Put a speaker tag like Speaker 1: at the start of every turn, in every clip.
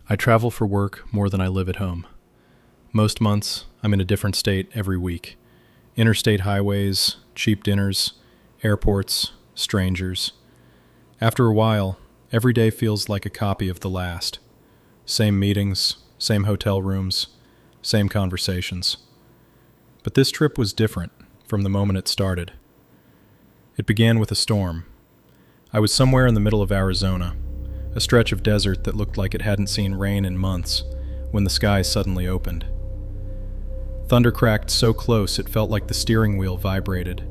Speaker 1: I travel for work more than I live at home. Most months, I'm in a different state every week. Interstate highways, cheap dinners, airports, strangers. After a while, every day feels like a copy of the last. Same meetings, same hotel rooms, same conversations. But this trip was different from the moment it started. It began with a storm. I was somewhere in the middle of Arizona, a stretch of desert that looked like it hadn't seen rain in months, when the sky suddenly opened. Thunder cracked so close it felt like the steering wheel vibrated.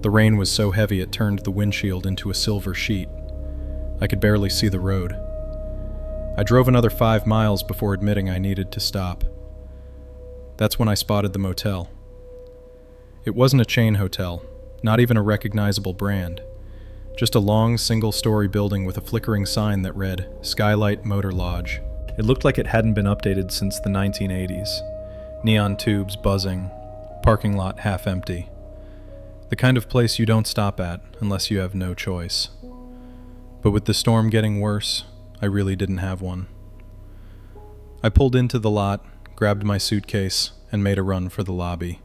Speaker 1: The rain was so heavy it turned the windshield into a silver sheet. I could barely see the road. I drove another 5 miles before admitting I needed to stop. That's when I spotted the motel. It wasn't a chain hotel, not even a recognizable brand. Just a long, single-story building with a flickering sign that read, Skylight Motor Lodge. It looked like it hadn't been updated since the 1980s. Neon tubes buzzing, parking lot half empty. The kind of place you don't stop at unless you have no choice. But with the storm getting worse, I really didn't have one. I pulled into the lot, grabbed my suitcase, and made a run for the lobby.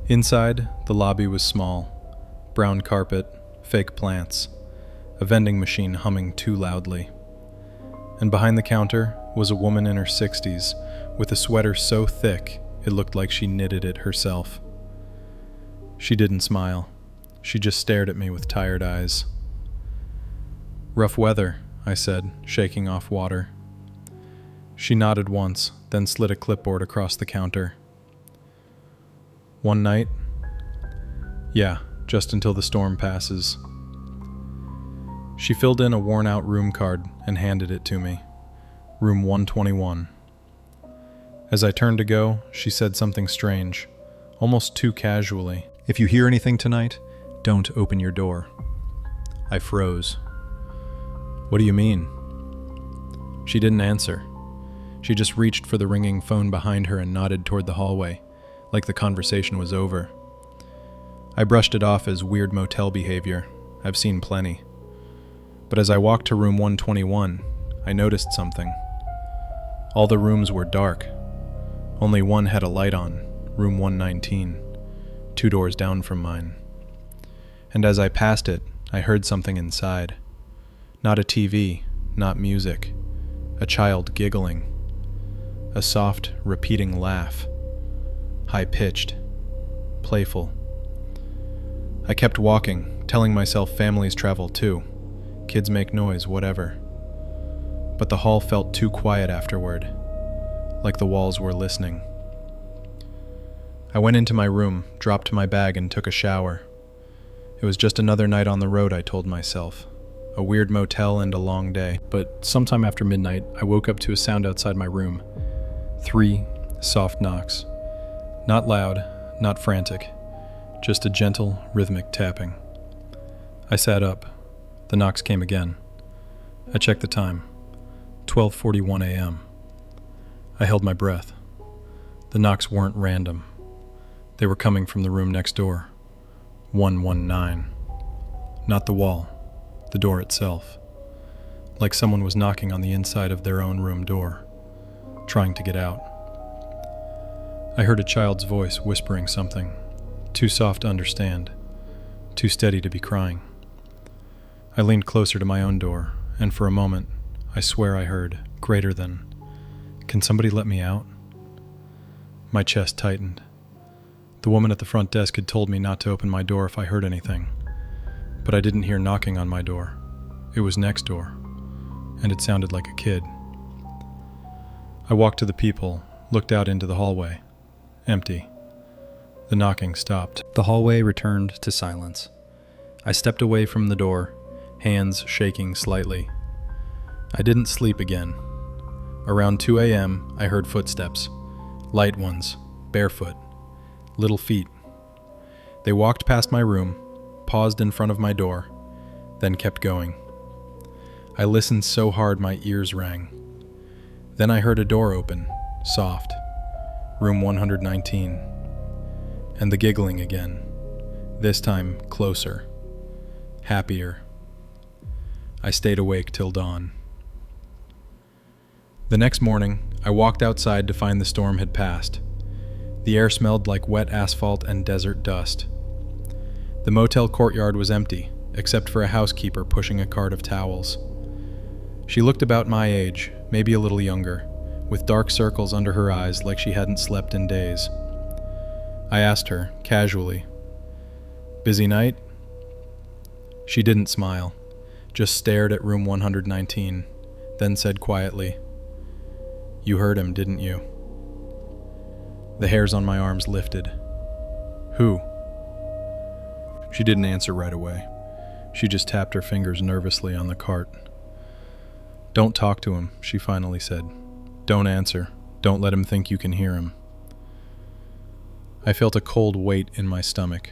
Speaker 1: Inside, the lobby was small. Brown carpet, fake plants, a vending machine humming too loudly. And behind the counter was a woman in her 60s with a sweater so thick it looked like she knitted it herself. She didn't smile. She just stared at me with tired eyes. "Rough weather," I said, shaking off water. She nodded once, then slid a clipboard across the counter. "One night?" "Yeah, just until the storm passes." She filled in a worn-out room card and handed it to me. Room 121. As I turned to go, she said something strange, almost too casually. "If you hear anything tonight, don't open your door." I froze. "What do you mean?" She didn't answer. She just reached for the ringing phone behind her and nodded toward the hallway, like the conversation was over. I brushed it off as weird motel behavior. I've seen plenty. But as I walked to room 121, I noticed something. All the rooms were dark. Only one had a light on, room 119, 2 doors down from mine. And as I passed it, I heard something inside. Not a TV, not music. A child giggling. A soft, repeating laugh. High-pitched. Playful. I kept walking, telling myself families travel too. Kids make noise, whatever. But the hall felt too quiet afterward, like the walls were listening. I went into my room, dropped my bag, and took a shower. It was just another night on the road, I told myself. A weird motel and a long day. But sometime after midnight, I woke up to a sound outside my room. 3 soft knocks. Not loud, not frantic. Just a gentle, rhythmic tapping. I sat up. The knocks came again. I checked the time. 12:41 a.m. I held my breath. The knocks weren't random. They were coming from the room next door. 119. Not the wall, the door itself. Like someone was knocking on the inside of their own room door, trying to get out. I heard a child's voice whispering something. Too soft to understand, too steady to be crying. I leaned closer to my own door, and for a moment, I swear I heard, greater than, "Can somebody let me out?" My chest tightened. The woman at the front desk had told me not to open my door if I heard anything, but I didn't hear knocking on my door. It was next door, and it sounded like a kid. I walked to the people, looked out into the hallway. Empty. The knocking stopped. The hallway returned to silence. I stepped away from the door, hands shaking slightly. I didn't sleep again. Around 2 a.m., I heard footsteps. Light ones, barefoot, little feet. They walked past my room, paused in front of my door, then kept going. I listened so hard my ears rang. Then I heard a door open, soft. Room 119. And the giggling again, this time closer, happier. I stayed awake till dawn. The next morning, I walked outside to find the storm had passed. The air smelled like wet asphalt and desert dust. The motel courtyard was empty, except for a housekeeper pushing a cart of towels. She looked about my age, maybe a little younger, with dark circles under her eyes like she hadn't slept in days. I asked her, casually, "Busy night?" She didn't smile, just stared at room 119, then said quietly, "You heard him, didn't you?" The hairs on my arms lifted. "Who?" She didn't answer right away. She just tapped her fingers nervously on the cart. "Don't talk to him," she finally said. "Don't answer. Don't let him think you can hear him." I felt a cold weight in my stomach.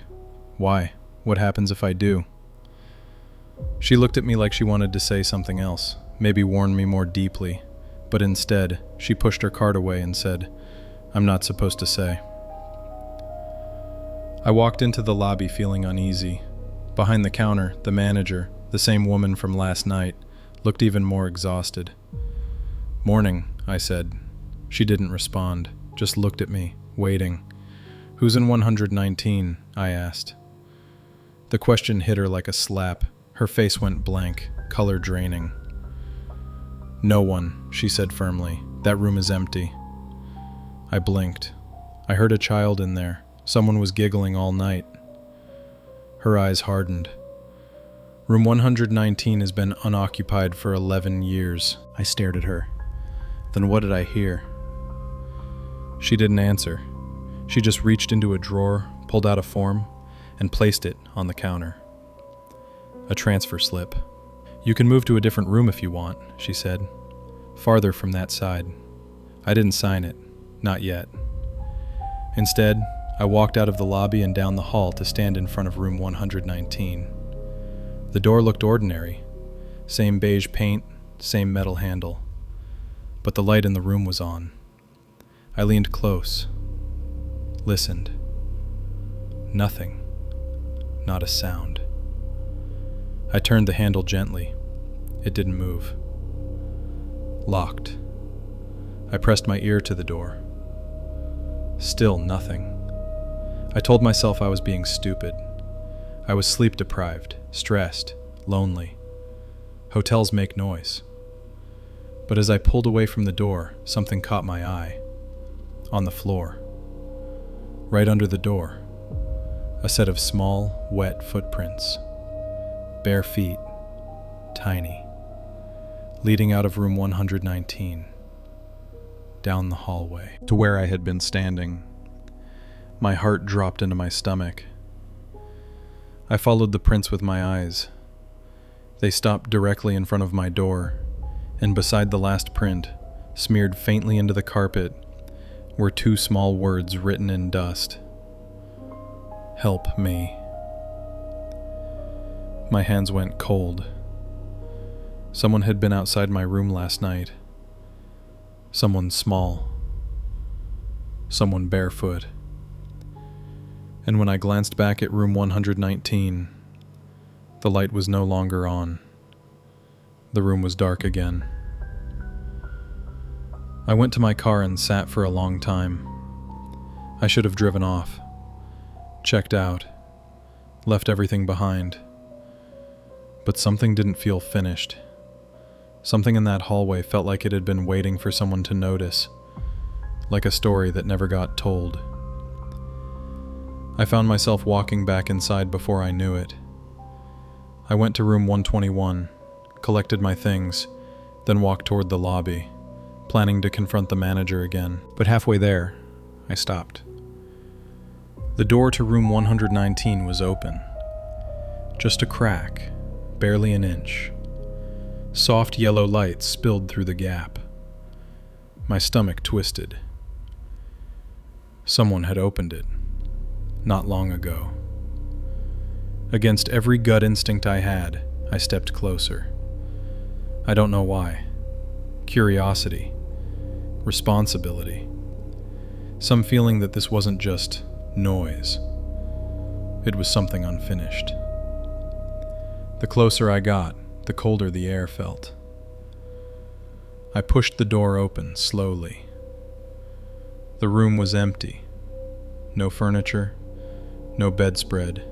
Speaker 1: Why? What happens if I do? She looked at me like she wanted to say something else, maybe warn me more deeply, but instead, she pushed her cart away and said, "I'm not supposed to say." I walked into the lobby feeling uneasy. Behind the counter, the manager, the same woman from last night, looked even more exhausted. "Morning," I said. She didn't respond, just looked at me, waiting. "Who's in 119?" I asked. The question hit her like a slap. Her face went blank, color draining. "No one," she said firmly. "That room is empty." I blinked. I heard a child in there. Someone was giggling all night. Her eyes hardened. "Room 119 has been unoccupied for 11 years. I stared at her. Then what did I hear? She didn't answer. She just reached into a drawer, pulled out a form, and placed it on the counter. A transfer slip. "You can move to a different room if you want," she said. "Farther from that side." I didn't sign it. Not yet. Instead, I walked out of the lobby and down the hall to stand in front of room 119. The door looked ordinary. Same beige paint, same metal handle. But the light in the room was on. I leaned close. Listened. Nothing. Not a sound. I turned the handle gently. It didn't move. Locked. I pressed my ear to the door. Still nothing. I told myself I was being stupid. I was sleep-deprived, stressed, lonely. Hotels make noise. But as I pulled away from the door, something caught my eye. On the floor. Right under the door. A set of small, wet footprints. Bare feet. Tiny. Leading out of room 119. Down the hallway. To where I had been standing. My heart dropped into my stomach. I followed the prints with my eyes. They stopped directly in front of my door, and beside the last print, smeared faintly into the carpet, were two small words written in dust. "Help me." My hands went cold. Someone had been outside my room last night. Someone small. Someone barefoot. And when I glanced back at room 119, the light was no longer on. The room was dark again. I went to my car and sat for a long time. I should have driven off, checked out, left everything behind. But something didn't feel finished. Something in that hallway felt like it had been waiting for someone to notice, like a story that never got told. I found myself walking back inside before I knew it. I went to room 121, collected my things, then walked toward the lobby, planning to confront the manager again. But halfway there, I stopped. The door to room 119 was open. Just a crack, barely an inch. Soft yellow light spilled through the gap. My stomach twisted. Someone had opened it. Not long ago. Against every gut instinct I had, I stepped closer. I don't know why. Curiosity. Responsibility. Some feeling that this wasn't just noise. It was something unfinished. The closer I got, the colder the air felt. I pushed the door open slowly. The room was empty. No furniture, no bedspread,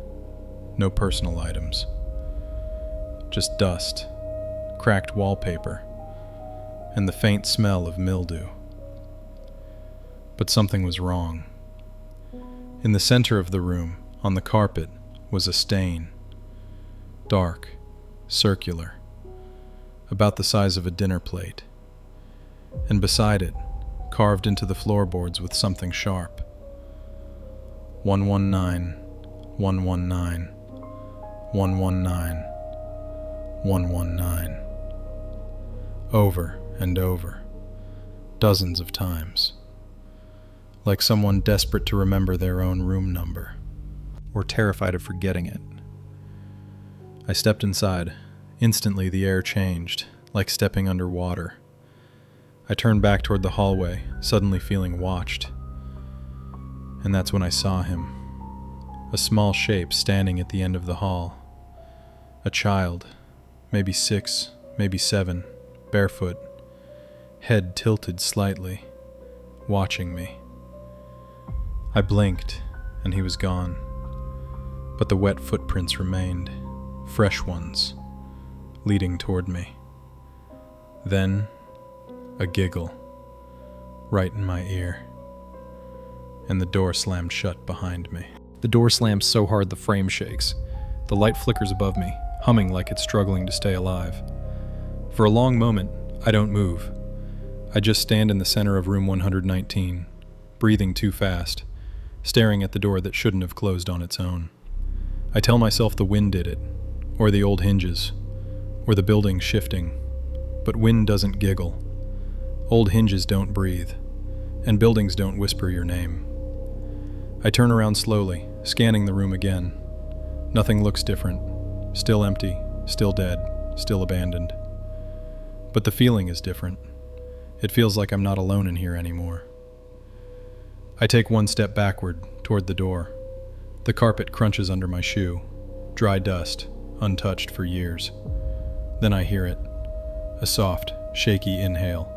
Speaker 1: no personal items. Just dust, cracked wallpaper, and the faint smell of mildew. But something was wrong. In the center of the room, on the carpet, was a stain. Dark, circular, about the size of a dinner plate. And beside it, carved into the floorboards with something sharp. 119, 119, 119, 119. Over and over, dozens of times. Like someone desperate to remember their own room number, or terrified of forgetting it. I stepped inside. Instantly the air changed, like stepping underwater. I turned back toward the hallway, suddenly feeling watched. And that's when I saw him. A small shape standing at the end of the hall. A child, maybe 6, maybe 7, barefoot, head tilted slightly, watching me. I blinked, and he was gone. But the wet footprints remained, fresh ones, leading toward me. Then, a giggle, right in my ear, and the door slammed shut behind me. The door slams so hard the frame shakes. The light flickers above me, humming like it's struggling to stay alive. For a long moment, I don't move. I just stand in the center of room 119, breathing too fast, staring at the door that shouldn't have closed on its own. I tell myself the wind did it, or the old hinges, or the building shifting. But wind doesn't giggle. Old hinges don't breathe, and buildings don't whisper your name. I turn around slowly, scanning the room again. Nothing looks different. Still empty, still dead, still abandoned. But the feeling is different. It feels like I'm not alone in here anymore. I take one step backward, toward the door. The carpet crunches under my shoe. Dry dust, untouched for years. Then I hear it. A soft, shaky inhale.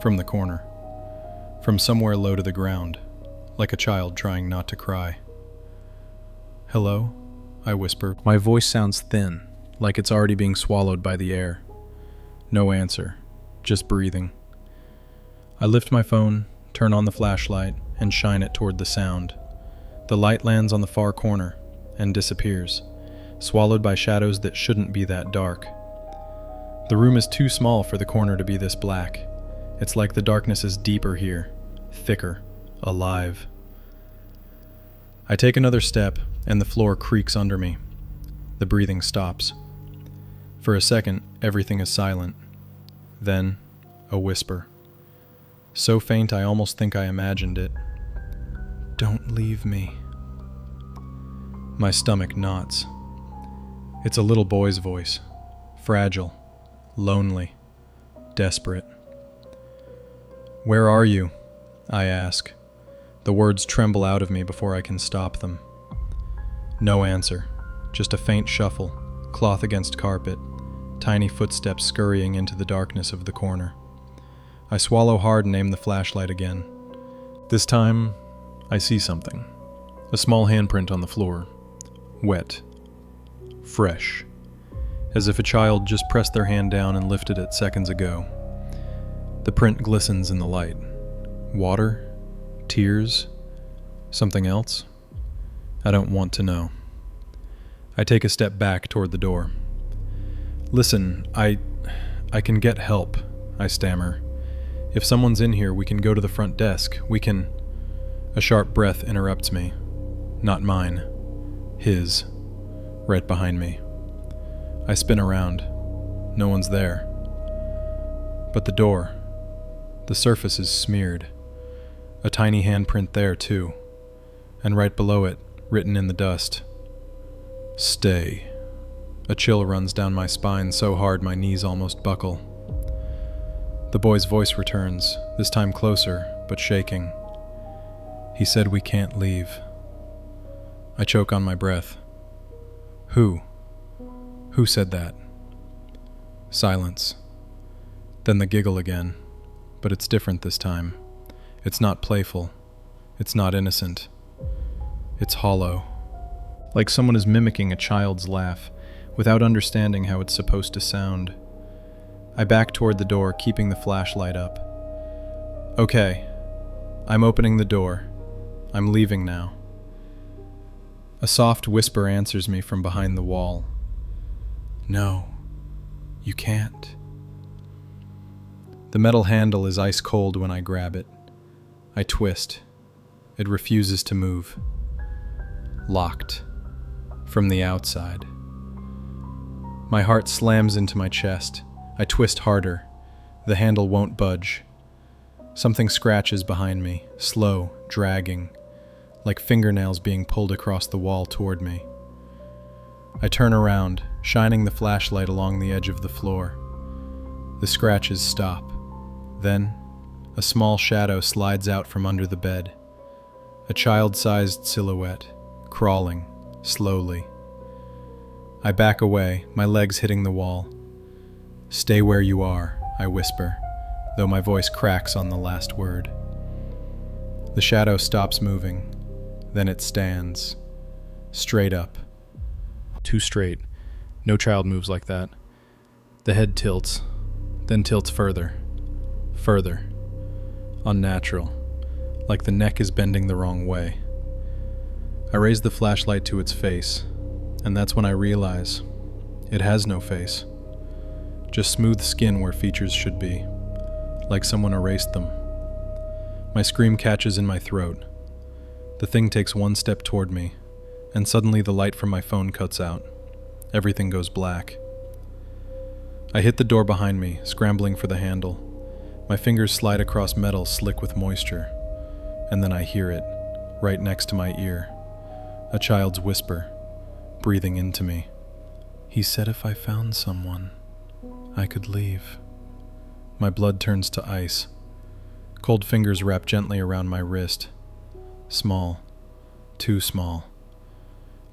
Speaker 1: From the corner. From somewhere low to the ground. Like a child trying not to cry. "Hello?" I whisper. My voice sounds thin, like it's already being swallowed by the air. No answer, just breathing. I lift my phone, turn on the flashlight, and shine it toward the sound. The light lands on the far corner and disappears, swallowed by shadows that shouldn't be that dark. The room is too small for the corner to be this black. It's like the darkness is deeper here, thicker, alive. I take another step, and the floor creaks under me. The breathing stops. For a second, everything is silent. Then, a whisper. So faint I almost think I imagined it. "Don't leave me." My stomach knots. It's a little boy's voice. Fragile, lonely, desperate. "Where are you?" I ask. The words tremble out of me before I can stop them. No answer, just a faint shuffle, cloth against carpet, tiny footsteps scurrying into the darkness of the corner. I swallow hard and aim the flashlight again. This time, I see something. A small handprint on the floor. Wet. Fresh. As if a child just pressed their hand down and lifted it seconds ago. The print glistens in the light. Water? Tears? Something else? I don't want to know. I take a step back toward the door. "Listen, I can get help," I stammer. "If someone's in here, we can go to the front desk. We can..." A sharp breath interrupts me. Not mine. His. Right behind me. I spin around. No one's there. But the door. The surface is smeared. A tiny handprint there, too. And right below it, written in the dust. "Stay." A chill runs down my spine so hard my knees almost buckle. The boy's voice returns, this time closer, but shaking. "He said we can't leave." I choke on my breath. Who? Who said that? Silence. Then the giggle again, but it's different this time. It's not playful. It's not innocent. It's hollow. Like someone is mimicking a child's laugh, without understanding how it's supposed to sound. I back toward the door, keeping the flashlight up. Okay, I'm opening the door. I'm leaving now. A soft whisper answers me from behind the wall. No, you can't. The metal handle is ice cold when I grab it. I twist. It refuses to move. Locked. From the outside. My heart slams into my chest. I twist harder. The handle won't budge. Something scratches behind me, slow, dragging, like fingernails being pulled across the wall toward me. I turn around, shining the flashlight along the edge of the floor. The scratches stop. Then, a small shadow slides out from under the bed. A child-sized silhouette, crawling, slowly. I back away, my legs hitting the wall. Stay where you are, I whisper, though my voice cracks on the last word. The shadow stops moving. Then it stands. Straight up. Too straight. No child moves like that. The head tilts, then tilts further. Further. Unnatural. Like the neck is bending the wrong way. I raise the flashlight to its face, and that's when I realize it has no face. Just smooth skin where features should be, like someone erased them. My scream catches in my throat. The thing takes one step toward me, and suddenly the light from my phone cuts out. Everything goes black. I hit the door behind me, scrambling for the handle. My fingers slide across metal slick with moisture, and then I hear it, right next to my ear. A child's whisper, breathing into me. He said if I found someone, I could leave. My blood turns to ice. Cold fingers wrap gently around my wrist. Small. Too small.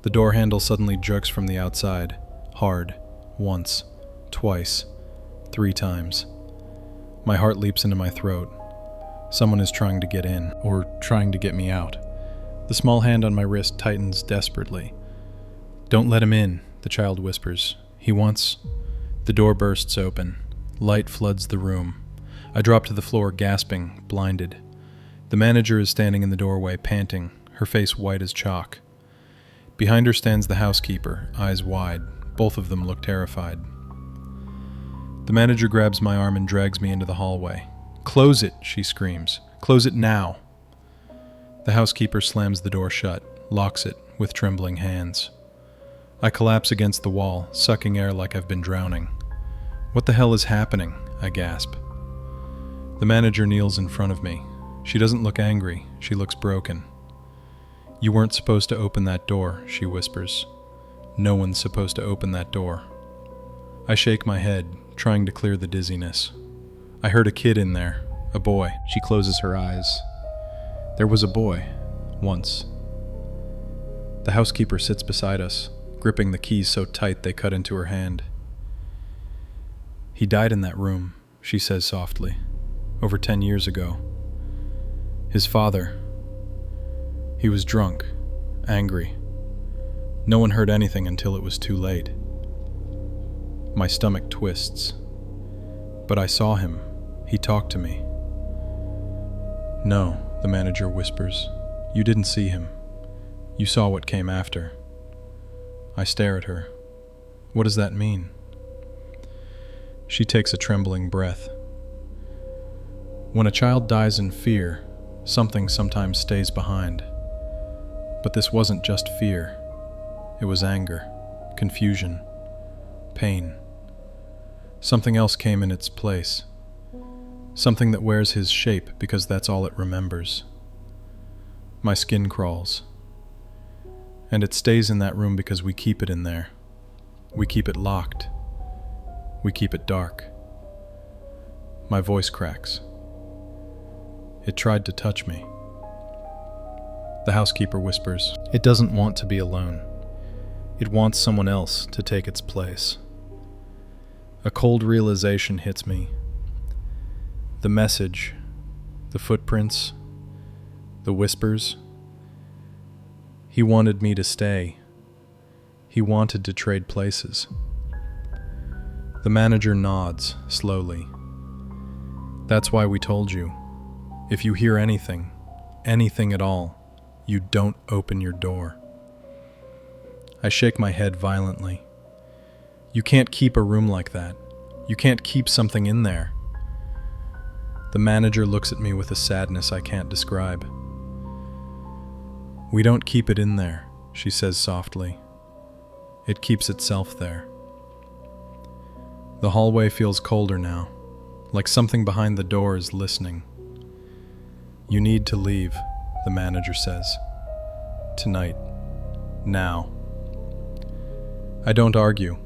Speaker 1: The door handle suddenly jerks from the outside. Hard. Once. Twice. 3 times. My heart leaps into my throat. Someone is trying to get in, or trying to get me out. The small hand on my wrist tightens desperately. Don't let him in, the child whispers. He wants... The door bursts open. Light floods the room. I drop to the floor, gasping, blinded. The manager is standing in the doorway, panting, her face white as chalk. Behind her stands the housekeeper, eyes wide. Both of them look terrified. The manager grabs my arm and drags me into the hallway. Close it, she screams. Close it now. The housekeeper slams the door shut, locks it with trembling hands. I collapse against the wall, sucking air like I've been drowning. What the hell is happening? I gasp. The manager kneels in front of me. She doesn't look angry. She looks broken. You weren't supposed to open that door, she whispers. No one's supposed to open that door. I shake my head, trying to clear the dizziness. I heard a kid in there, a boy. She closes her eyes. There was a boy, once. The housekeeper sits beside us, gripping the keys so tight they cut into her hand. He died in that room, she says softly, over 10 years ago. His father. He was drunk, angry. No one heard anything until it was too late. My stomach twists. But I saw him. He talked to me. No, the manager whispers. You didn't see him. You saw what came after. I stare at her. What does that mean? She takes a trembling breath. When a child dies in fear, something sometimes stays behind. But this wasn't just fear. It was anger, confusion, pain. Something else came in its place. Something that wears his shape because that's all it remembers. My skin crawls. And it stays in that room because we keep it in there. We keep it locked. We keep it dark. My voice cracks. It tried to touch me. The housekeeper whispers, it doesn't want to be alone. It wants someone else to take its place. A cold realization hits me. The message, the footprints, the whispers. He wanted me to stay. He wanted to trade places. The manager nods slowly. That's why we told you. If you hear anything at all, you don't open your door. I shake my head violently. You can't keep a room like that. You can't keep something in there. The manager looks at me with a sadness I can't describe. We don't keep it in there, she says softly. It keeps itself there. The hallway feels colder now, like something behind the door is listening. You need to leave, the manager says. Tonight. Now. I don't argue.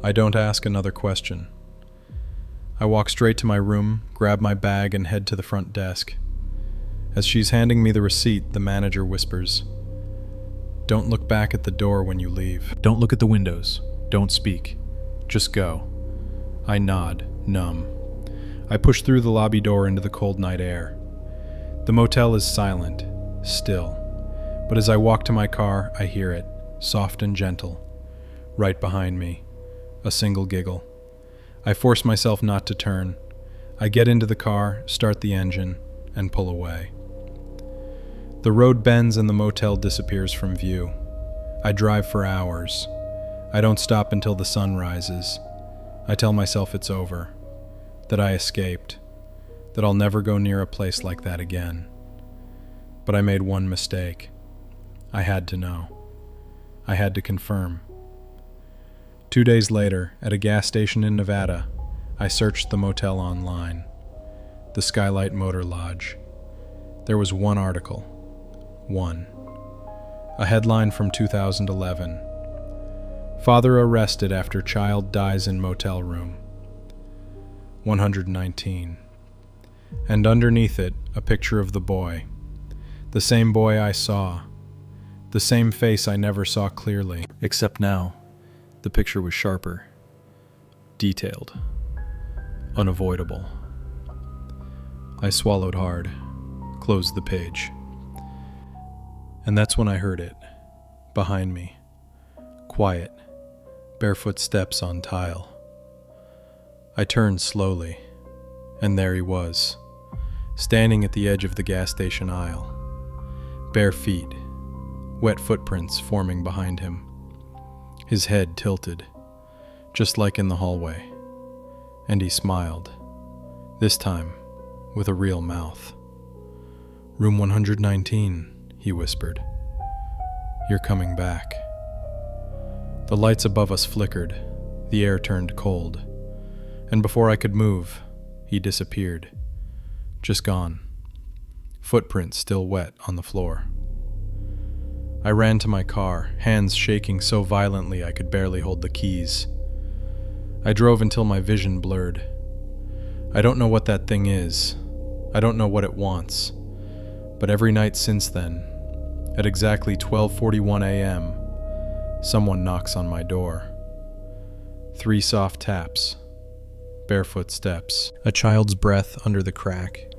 Speaker 1: I don't ask another question. I walk straight to my room, grab my bag, and head to the front desk. As she's handing me the receipt, the manager whispers, "Don't look back at the door when you leave. Don't look at the windows. Don't speak. Just go." I nod, numb. I push through the lobby door into the cold night air. The motel is silent, still. But as I walk to my car, I hear it, soft and gentle. Right behind me, a single giggle. I force myself not to turn. I get into the car, start the engine, and pull away. The road bends and the motel disappears from view. I drive for hours. I don't stop until the sun rises. I tell myself it's over, that I escaped, that I'll never go near a place like that again. But I made one mistake. I had to know. I had to confirm. 2 days later, at a gas station in Nevada, I searched the motel online. The Skylight Motor Lodge. There was one article. One. A headline from 2011. Father arrested after child dies in motel room. 119. And underneath it, a picture of the boy. The same boy I saw. The same face I never saw clearly. Except now, the picture was sharper. Detailed. Unavoidable. I swallowed hard. Closed the page. And that's when I heard it. Behind me. Quiet. Barefoot steps on tile. I turned slowly, and there he was, standing at the edge of the gas station aisle. Bare feet, wet footprints forming behind him. His head tilted, just like in the hallway. And he smiled, this time with a real mouth. "Room 119, he whispered. "You're coming back." The lights above us flickered, the air turned cold, and before I could move, he disappeared. Just gone. Footprints still wet on the floor. I ran to my car, hands shaking so violently I could barely hold the keys. I drove until my vision blurred. I don't know what that thing is. I don't know what it wants. But every night since then, at exactly 12:41 a.m., someone knocks on my door. 3 soft taps, barefoot steps, a child's breath under the crack,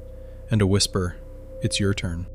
Speaker 1: and a whisper, "It's your turn."